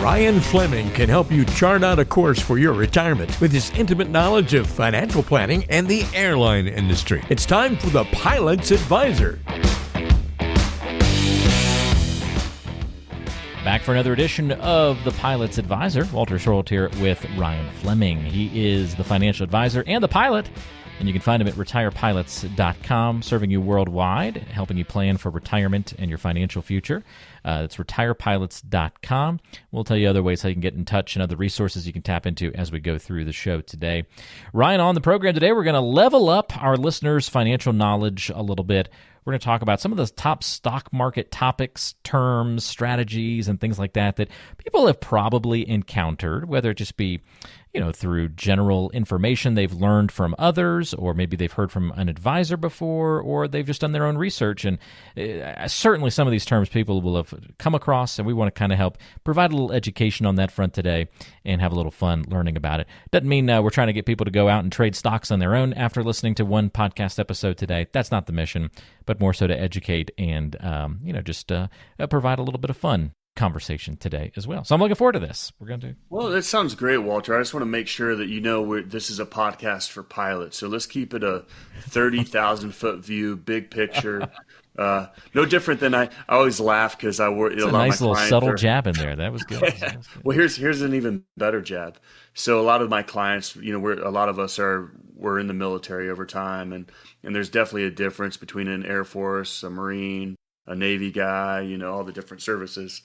Ryan Fleming can help you chart out a course for your retirement with his intimate knowledge of financial planning and the airline industry. It's time for the Pilot's Advisor. Back for another edition of the Pilot's Advisor. Walter Schrolt here with Ryan Fleming. He is the financial advisor and the pilot, and you can find him at retirepilots.com, serving you worldwide, helping you plan for retirement and your financial future. That's retirepilots.com. We'll tell you other ways how you can get in touch and other resources you can tap into as we go through the show today. Ryan, on the program today, we're going to level up our listeners' financial knowledge a little bit. We're going to talk about some of the top stock market topics, terms, strategies, and things like that people have probably encountered, whether it just be, through general information they've learned from others, or maybe they've heard from an advisor before, or they've just done their own research. And certainly some of these terms people will have come across, and we want to kind of help provide a little education on that front today and have a little fun learning about it. Doesn't mean we're trying to get people to go out and trade stocks on their own after listening to one podcast episode today. That's not the mission, but more so to educate and, just provide a little bit of fun conversation today as well. So I'm looking forward to this. We're going to. Well, that sounds great, Walter. I just want to make sure that this is a podcast for pilots. So let's keep it a 30,000 foot view, big picture. No different than I always laugh because I work. It's a nice little subtle jab in there. That was good. That was good. Well, here's an even better jab. So a lot of my clients, a lot of us we're in the military over time, and there's definitely a difference between an Air Force, a Marine, a Navy guy, all the different services.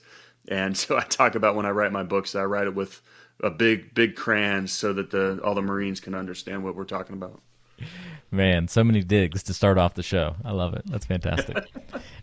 And so I talk about when I write my books, I write it with a big crayons so that all the Marines can understand what we're talking about. Man, so many digs to start off the show. I love it. That's fantastic.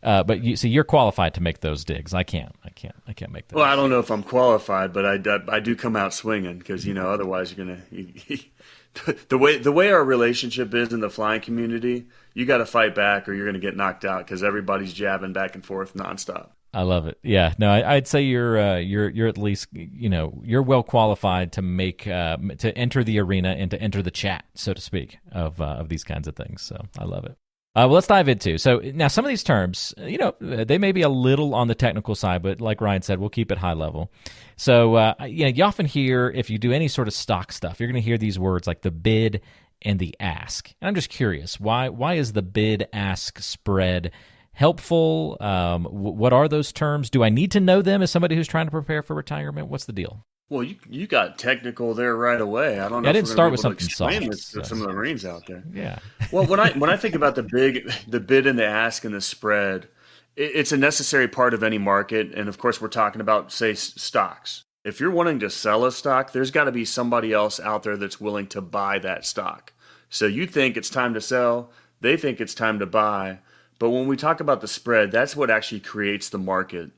But you're qualified to make those digs. I can't make those. Well, I don't know if I'm qualified, but I do come out swinging because, otherwise you're going to, the way our relationship is in the flying community, you got to fight back or you're going to get knocked out because everybody's jabbing back and forth nonstop. I love it. Yeah, no, I'd say you're at least you're well qualified to to enter the arena and to enter the chat, so to speak, of these kinds of things. So I love it. Well, let's dive into. So now some of these terms, they may be a little on the technical side, but like Ryan said, we'll keep it high level. So you often hear, if you do any sort of stock stuff, you're going to hear these words like the bid and the ask. And I'm just curious, why is the bid-ask spread helpful? What are those terms? Do I need to know them as somebody who's trying to prepare for retirement? What's the deal? Well, you got technical there right away. I don't know. I didn't start with something soft. So. Some of the Marines out there. Yeah. Well, when I think about the bid and the ask and the spread, it's a necessary part of any market. And of course, we're talking about, say, stocks. If you're wanting to sell a stock, there's got to be somebody else out there that's willing to buy that stock. So you think it's time to sell, they think it's time to buy. But when we talk about the spread, that's what actually creates the market.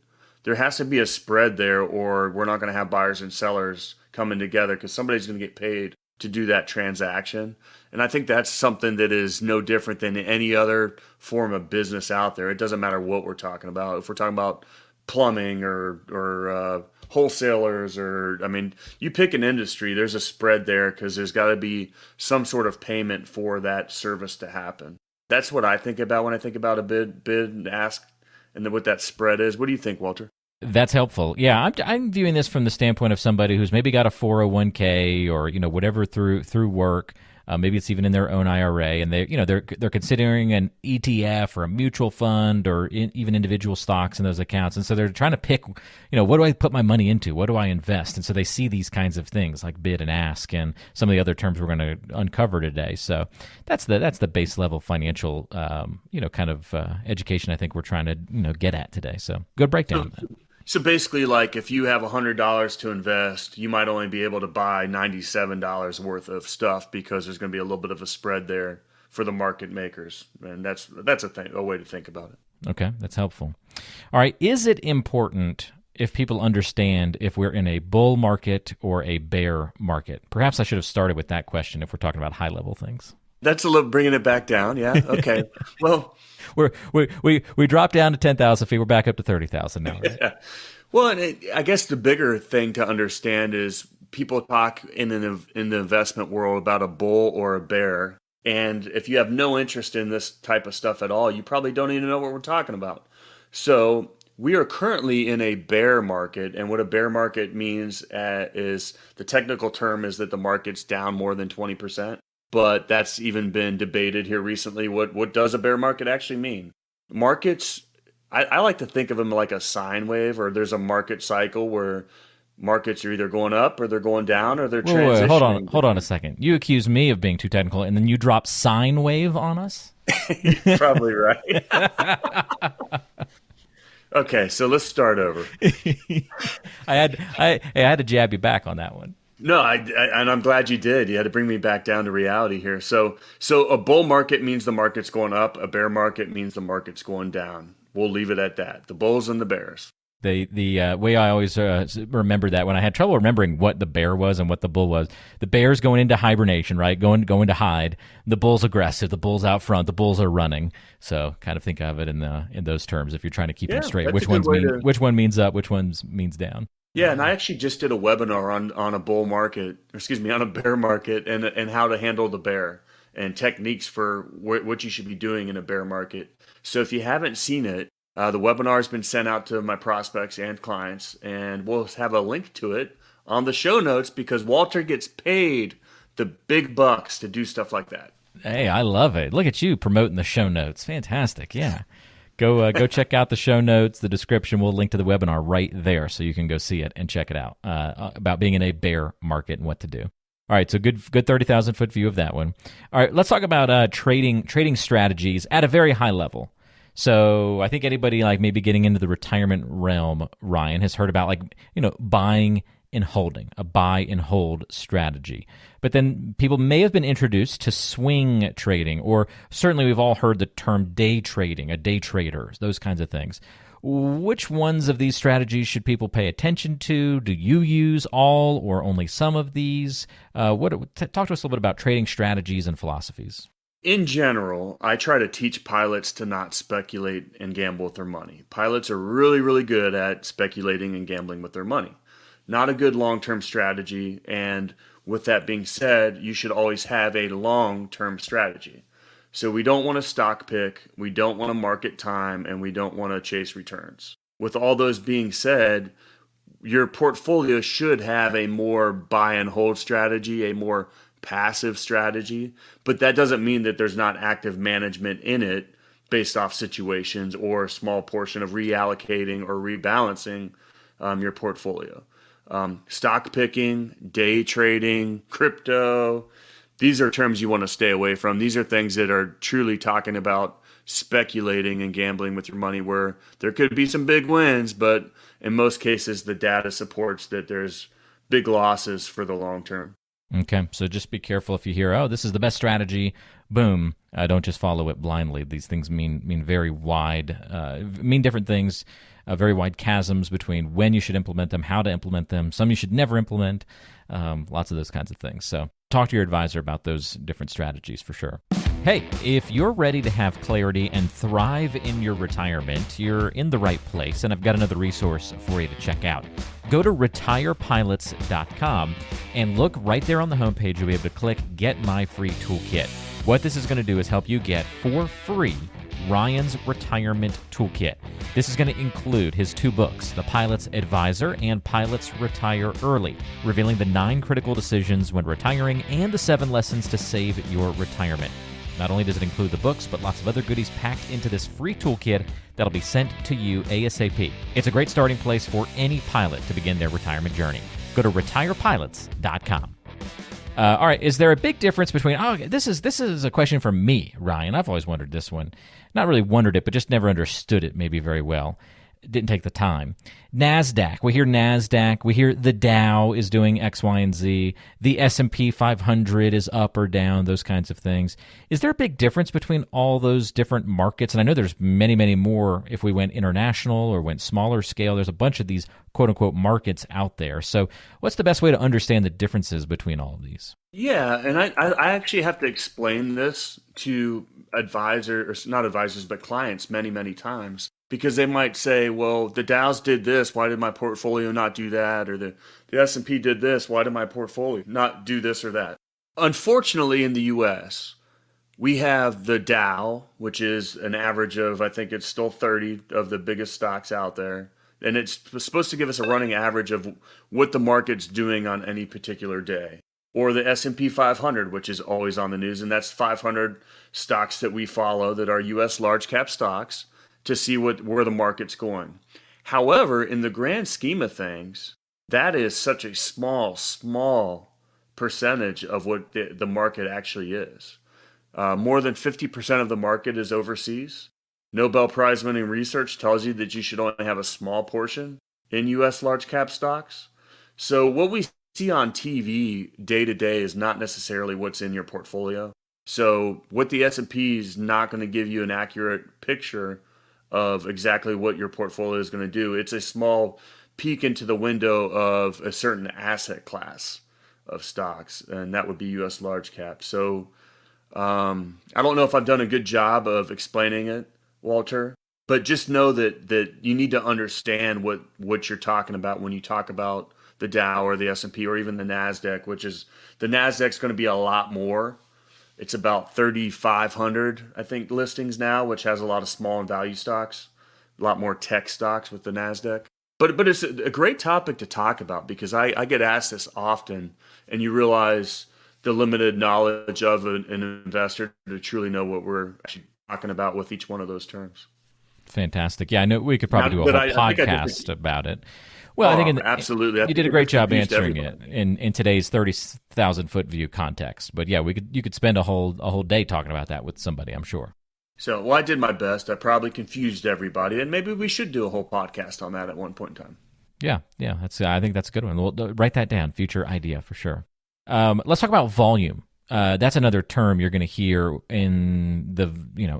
There has to be a spread there, or we're not going to have buyers and sellers coming together because somebody's going to get paid to do that transaction. And I think that's something that is no different than any other form of business out there. It doesn't matter what we're talking about. If we're talking about plumbing or wholesalers, you pick an industry, there's a spread there because there's got to be some sort of payment for that service to happen. That's what I think about when I think about a bid and ask, and then what that spread is. What do you think, Walter? That's helpful. Yeah, I'm viewing this from the standpoint of somebody who's maybe got a 401k or whatever through work. Maybe it's even in their own IRA, and they're considering an ETF or a mutual fund or even individual stocks in those accounts, and so they're trying to pick, what do I put my money into? What do I invest? And so they see these kinds of things like bid and ask, and some of the other terms we're going to uncover today. So that's the base level financial, education I think we're trying to get at today. So good breakdown. So basically, like if you have $100 to invest, you might only be able to buy $97 worth of stuff because there's going to be a little bit of a spread there for the market makers, and that's a way to think about it. Okay, that's helpful. All right, is it important if people understand if we're in a bull market or a bear market? Perhaps I should have started with that question if we're talking about high level things. That's a little bringing it back down. Yeah. Okay. Well, we dropped down to 10,000 feet. We're back up to 30,000 now. Right? Yeah. Well, I guess the bigger thing to understand is people talk in the investment world about a bull or a bear. And if you have no interest in this type of stuff at all, you probably don't even know what we're talking about. So we are currently in a bear market. And what a bear market means is the technical term is that the market's down more than 20%. But that's even been debated here recently. What does a bear market actually mean? Markets, I like to think of them like a sine wave, or there's a market cycle where markets are either going up or they're going down or they're transitioning. Wait, hold on a second. You accuse me of being too technical, and then you drop sine wave on us? You're probably right. Okay, so let's start over. I had to jab you back on that one. No, and I'm glad you did. You had to bring me back down to reality here. So a bull market means the market's going up. A bear market means the market's going down. We'll leave it at that. The bulls and the bears. The way I always remember that when I had trouble remembering what the bear was and what the bull was, the bear's going into hibernation, right? Going to hide. The bull's aggressive. The bull's out front. The bulls are running. So kind of think of it in those terms if you're trying to keep them straight. Which one means up? Which one means down? Yeah, and I actually just did a webinar on a bull market, on a bear market, and how to handle the bear and techniques for what you should be doing in a bear market. So if you haven't seen it, the webinar has been sent out to my prospects and clients, and we'll have a link to it on the show notes because Walter gets paid the big bucks to do stuff like that. Hey, I love it. Look at you promoting the show notes. Fantastic. Yeah. Go check out the show notes, the description. We'll link to the webinar right there so you can go see it and check it out about being in a bear market and what to do. All right, so good 30,000-foot view of that one. All right, let's talk about trading strategies at a very high level. So I think anybody like maybe getting into the retirement realm, Ryan, has heard about buying and holding, a buy and hold strategy. But then people may have been introduced to swing trading, or certainly we've all heard the term day trading, a day trader, those kinds of things. Which ones of these strategies should people pay attention to? Do you use all or only some of these? Talk to us a little bit about trading strategies and philosophies. In general, I try to teach pilots to not speculate and gamble with their money. Pilots are really, really good at speculating and gambling with their money. Not a good long-term strategy, and with that being said, you should always have a long-term strategy. So we don't want to stock pick, we don't want to market time, and we don't want to chase returns. With all those being said, your portfolio should have a more buy and hold strategy, a more passive strategy, but that doesn't mean that there's not active management in it based off situations or a small portion of reallocating or rebalancing your portfolio. Stock picking, day trading, crypto, these are terms you want to stay away from. These are things that are truly talking about speculating and gambling with your money where there could be some big wins, but in most cases, the data supports that there's big losses for the long term. Okay, so just be careful if you hear, oh, this is the best strategy, boom. Don't just follow it blindly. These things mean very wide, mean different things, very wide chasms between when you should implement them, how to implement them. Some you should never implement, lots of those kinds of things. So talk to your advisor about those different strategies for sure. Hey, if you're ready to have clarity and thrive in your retirement, you're in the right place, and I've got another resource for you to check out. Go to retirepilots.com and look right there on the homepage. You'll be able to click Get My Free Toolkit. What this is going to do is help you get for free Ryan's Retirement Toolkit. This is going to include his 2 books, The Pilot's Advisor and Pilots Retire Early, revealing the 9 critical decisions when retiring and the 7 lessons to save your retirement. Not only does it include the books, but lots of other goodies packed into this free toolkit that'll be sent to you ASAP. It's a great starting place for any pilot to begin their retirement journey. Go to retirepilots.com. All right, is there a big difference between, this is a question from me, Ryan. I've always wondered this one. Not really wondered it, but just never understood it maybe very well. Didn't take the time. NASDAQ. We hear NASDAQ. We hear the Dow is doing X, Y, and Z. The S&P 500 is up or down, those kinds of things. Is there a big difference between all those different markets? And I know there's many, many more if we went international or went smaller scale. There's a bunch of these quote-unquote markets out there. So what's the best way to understand the differences between all of these? Yeah, and I actually have to explain this to advisors, not advisors, but clients many, many times. Because they might say, well, the Dows did this, why did my portfolio not do that? Or the S&P did this, why did my portfolio not do this or that? Unfortunately, in the U.S., We have the Dow, which is an average of, I think it's still 30 of the biggest stocks out there. And it's supposed to give us a running average of what the market's doing on any particular day. Or the S&P 500, which is always on the news, and that's 500 stocks that we follow that are U.S. large cap stocks to see where the market's going. However, in the grand scheme of things, that is such a small percentage of what the market actually is. More than 50% of the market is overseas. Nobel Prize winning research tells you that you should only have a small portion in U.S. large cap stocks. So what we see on TV day to day is not necessarily what's in your portfolio. So what the S&P is not going to give you an accurate picture of exactly what your portfolio is going to do. It's a small peek into the window of a certain asset class of stocks, and that would be U.S. large cap. So I don't know if I've done a good job of explaining it, Walter, but just know that you need to understand what you're talking about when you talk about the Dow or the S&P or even the NASDAQ, which is the NASDAQ's going to be a lot more. It's about 3,500, I think, listings now, which has a lot of small and value stocks, a lot more tech stocks with the NASDAQ. But it's a great topic to talk about because I get asked this often, and you realize the limited knowledge of an investor to truly know what we're actually talking about with each one of those terms. Fantastic. Yeah, I know we could probably do a whole podcast about it. Well, I think absolutely. You did a great job answering it in today's 30,000-foot view context. But yeah, you could spend a whole day talking about that with somebody, I'm sure. So, well, I did my best. I probably confused everybody, and maybe we should do a whole podcast on that at one point in time. Yeah. I think that's a good one. We'll write that down. Future idea for sure. Let's talk about volume. That's another term you're going to hear in the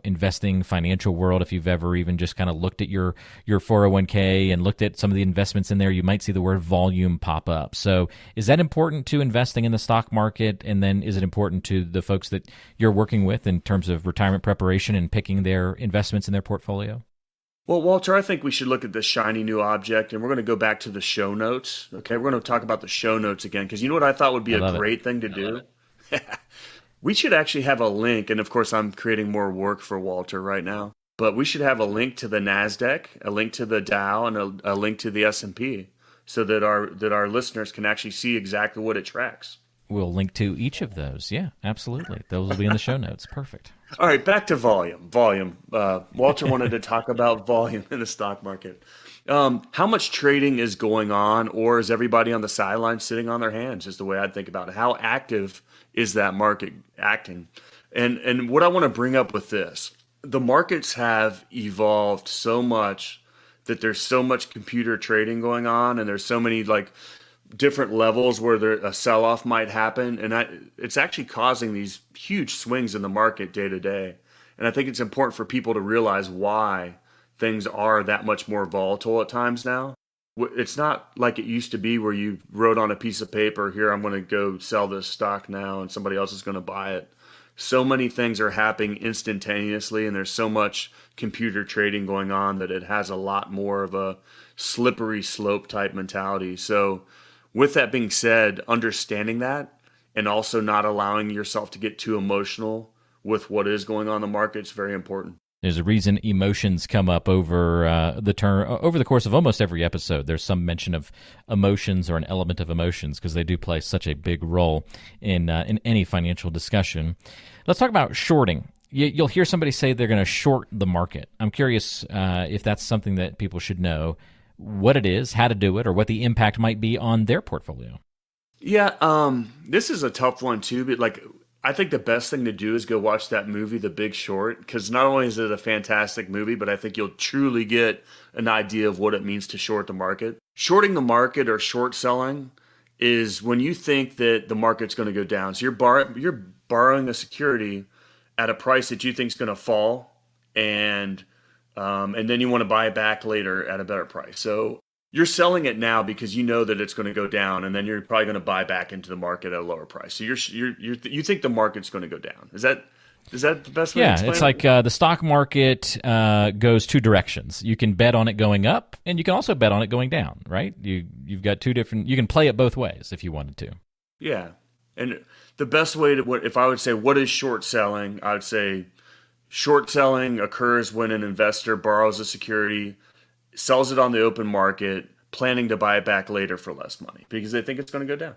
investing financial world. If you've ever even just kind of looked at your 401k and looked at some of the investments in there, you might see the word volume pop up. So is that important to investing in the stock market? And then is it important to the folks that you're working with in terms of retirement preparation and picking their investments in their portfolio? Well, Walter, I think we should look at this shiny new object, and we're going to go back to the show notes. Okay, we're going to talk about the show notes again, because you know what I thought would be a great thing to do? We should actually have a link, and of course I'm creating more work for Walter right now, but we should have a link to the NASDAQ, a link to the Dow, and a link to the S&P so that our listeners can actually see exactly what it tracks. We'll link to each of those. Yeah, absolutely. Those will be in the show notes. Perfect. All right, back to volume. Walter wanted to talk about volume in the stock market. How much trading is going on, or is everybody on the sidelines sitting on their hands is the way I'd think about it. How active is that market acting? And what I want to bring up with this, the markets have evolved so much that there's so much computer trading going on, and there's so many different levels where a sell-off might happen, and it's actually causing these huge swings in the market day to day. And I think it's important for people to realize why things are that much more volatile at times now. It's not like it used to be where you wrote on a piece of paper, here, I'm going to go sell this stock now, and somebody else is going to buy it. So many things are happening instantaneously, and there's so much computer trading going on that it has a lot more of a slippery slope type mentality. So with that being said, understanding that and also not allowing yourself to get too emotional with what is going on in the market is very important. There's a reason emotions come up over the course of almost every episode. There's some mention of emotions or an element of emotions because they do play such a big role in any financial discussion. Let's talk about shorting. You'll hear somebody say they're going to short the market. I'm curious if that's something that people should know, what it is, how to do it, or what the impact might be on their portfolio. Yeah, this is a tough one too, but I think the best thing to do is go watch that movie, The Big Short, because not only is it a fantastic movie, but I think you'll truly get an idea of what it means to short the market. Shorting the market or short selling is when you think that the market's going to go down. So you're borrowing a security at a price that you think is going to fall, and then you want to buy it back later at a better price. So you're selling it now because you know that it's going to go down, and then you're probably going to buy back into the market at a lower price. So you think the market's going to go down. Is that the best way to explain it? It's like the stock market goes two directions. You can bet on it going up, and you can also bet on it going down, right? You've got two different. You can play it both ways if you wanted to. Yeah. And the best way to, if I would say what is short selling, I would say short selling occurs when an investor borrows a security, sells it on the open market, planning to buy it back later for less money because they think it's going to go down.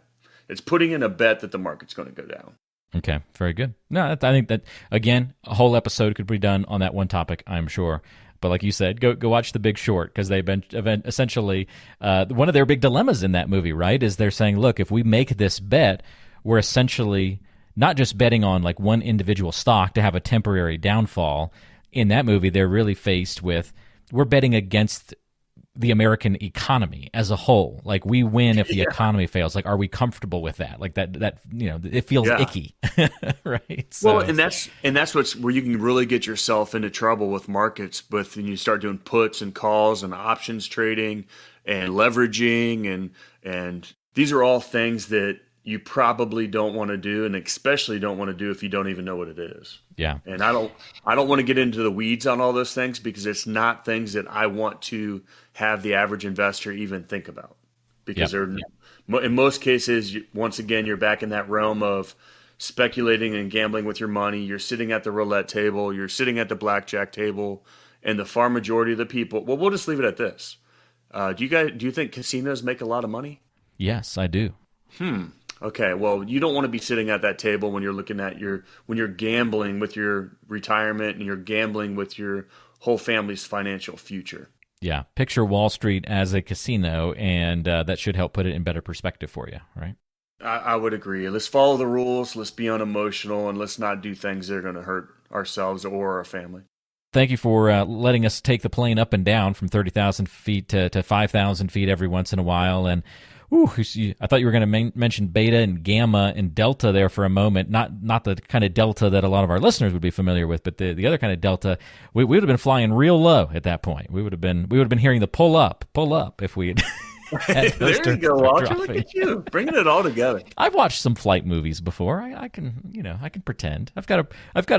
It's putting in a bet that the market's going to go down. Okay, very good. No, I think that, again, a whole episode could be done on that one topic, I'm sure. But like you said, go watch The Big Short, because they've been essentially one of their big dilemmas in that movie, right, is they're saying, look, if we make this bet, we're essentially not just betting on like one individual stock to have a temporary downfall. In that movie, they're really faced with, we're betting against the American economy as a whole. Like, we win if the economy fails. Like, are we comfortable with that? Like that it feels icky, right? So, well, and that's what's where you can really get yourself into trouble with markets, when you start doing puts and calls and options trading and leveraging, and these are all things that you probably don't want to do, and especially don't want to do if you don't even know what it is. Yeah. And I don't want to get into the weeds on all those things, because it's not things that I want to have the average investor even think about, because they're in most cases, once again, you're back in that realm of speculating and gambling with your money. You're sitting at the roulette table, you're sitting at the blackjack table, and the far majority of the people, well, we'll just leave it at this. Do you think casinos make a lot of money? Yes, I do. Okay, well, you don't want to be sitting at that table when you're looking at when you're gambling with your retirement and you're gambling with your whole family's financial future. Yeah, picture Wall Street as a casino, and that should help put it in better perspective for you, right? I would agree. Let's follow the rules, let's be unemotional, and let's not do things that are going to hurt ourselves or our family. Thank you for letting us take the plane up and down from 30,000 feet to 5,000 feet every once in a while. And I thought you were going to mention beta and gamma and delta there for a moment. Not the kind of delta that a lot of our listeners would be familiar with, but the other kind of delta. We would have been flying real low at that point. We would have been hearing the pull up if we had. There you go, Walter. Look at you, bringing it all together. I've watched some flight movies before. I can pretend. I've got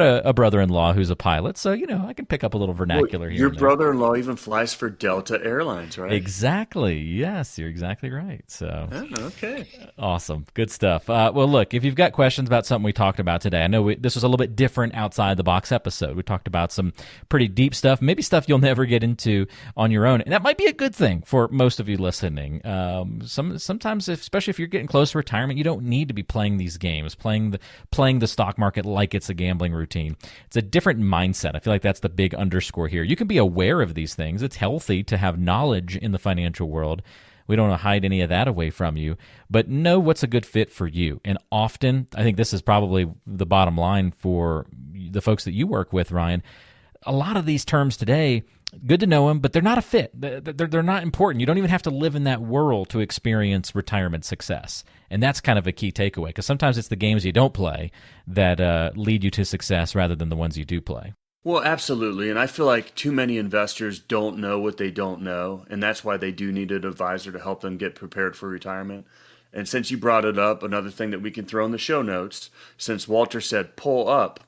a brother-in-law who's a pilot, so I can pick up a little vernacular here. Your brother-in-law even flies for Delta Airlines, right? Exactly. Yes, you're exactly right. So okay, awesome, good stuff. Well, look, if you've got questions about something we talked about today, I know this was a little bit different outside the box episode. We talked about some pretty deep stuff, maybe stuff you'll never get into on your own, and that might be a good thing for most of you listening. Sometimes, especially if you're getting close to retirement, you don't need to be playing these games, playing the stock market like it's a gambling routine. It's a different mindset. I feel like that's the big underscore here. You can be aware of these things. It's healthy to have knowledge in the financial world. We don't want to hide any of that away from you, but know what's a good fit for you. And often, I think this is probably the bottom line for the folks that you work with, Ryan. A lot of these terms today, good to know them, but they're not a fit. They're not important. You don't even have to live in that world to experience retirement success. And that's kind of a key takeaway, because sometimes it's the games you don't play that lead you to success rather than the ones you do play. Well, absolutely. And I feel like too many investors don't know what they don't know, and that's why they do need an advisor to help them get prepared for retirement. And since you brought it up, another thing that we can throw in the show notes, since Walter said pull up,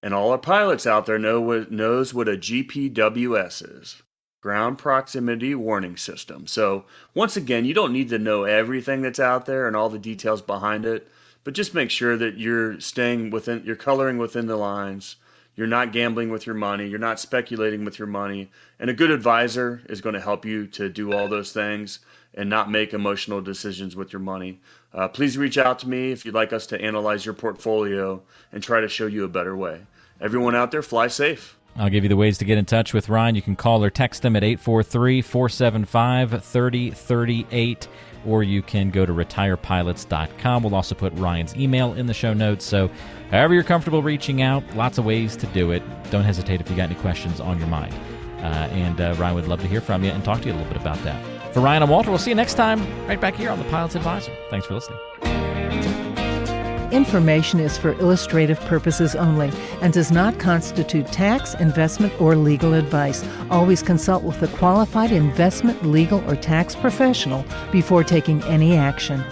and all our pilots out there knows what a GPWS is, Ground Proximity Warning System. So once again, you don't need to know everything that's out there and all the details behind it, but just make sure that you're you're coloring within the lines. You're not gambling with your money. You're not speculating with your money. And a good advisor is going to help you to do all those things and not make emotional decisions with your money. Please reach out to me if you'd like us to analyze your portfolio and try to show you a better way. Everyone out there, fly safe. I'll give you the ways to get in touch with Ryan. You can call or text him at 843-475-3038, or you can go to retirepilots.com. We'll also put Ryan's email in the show notes. So however you're comfortable reaching out, lots of ways to do it. Don't hesitate if you got any questions on your mind. And Ryan would love to hear from you and talk to you a little bit about that. For Ryan and Walter, we'll see you next time right back here on The Pilot's Advisor. Thanks for listening. Information is for illustrative purposes only and does not constitute tax, investment, or legal advice. Always consult with a qualified investment, legal, or tax professional before taking any action.